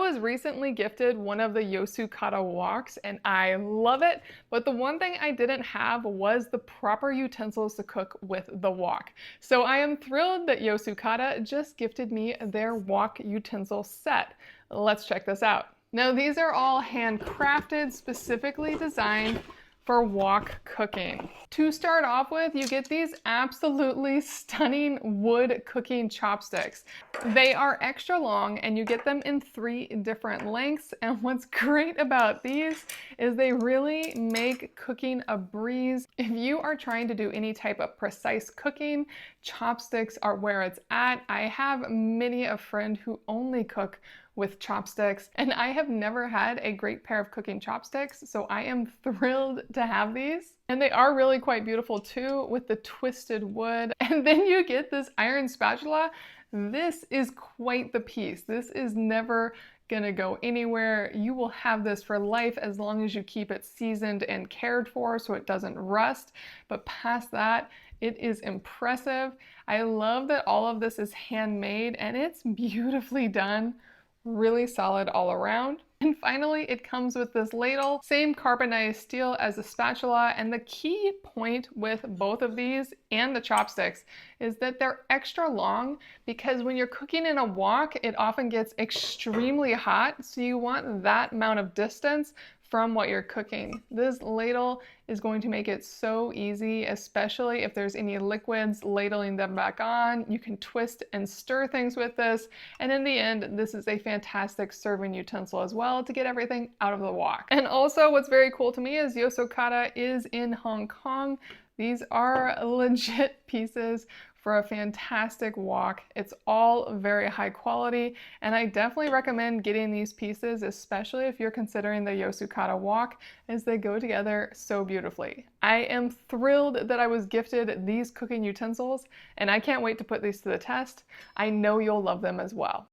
was recently gifted one of the Yosukata woks and I love it, but the one thing I didn't have was the proper utensils to cook with the wok. So I am thrilled that Yosukata just gifted me their wok utensil set. Let's check this out. Now these are all handcrafted, specifically designed for wok cooking. To start off with, you get these absolutely stunning wood cooking chopsticks. They are extra long and you get them in 3 different lengths. And what's great about these is they really make cooking a breeze. If you are trying to do any type of precise cooking, chopsticks are where it's at. I have many a friend who only cook with chopsticks, and I have never had a great pair of cooking chopsticks, so I am thrilled to have these. And they are really quite beautiful too, with the twisted wood. And then you get this iron spatula. This is quite the piece. This is never gonna go anywhere. You will have this for life as long as you keep it seasoned and cared for so it doesn't rust. But past that, it is impressive. I love that all of this is handmade and it's beautifully done. Really solid all around. And finally, it comes with this ladle, same carbonized steel as the spatula. And the key point with both of these and the chopsticks is that they're extra long, because when you're cooking in a wok, it often gets extremely hot. So you want that amount of distance from what you're cooking. This ladle is going to make it so easy, especially if there's any liquids, ladling them back on. You can twist and stir things with this. And in the end, this is a fantastic serving utensil as well to get everything out of the wok. And also what's very cool to me is Yosukata is in Hong Kong. These are legit pieces for a fantastic wok. It's all very high quality, and I definitely recommend getting these pieces, especially if you're considering the Yosukata wok, as they go together so beautifully. I am thrilled that I was gifted these cooking utensils, and I can't wait to put these to the test. I know you'll love them as well.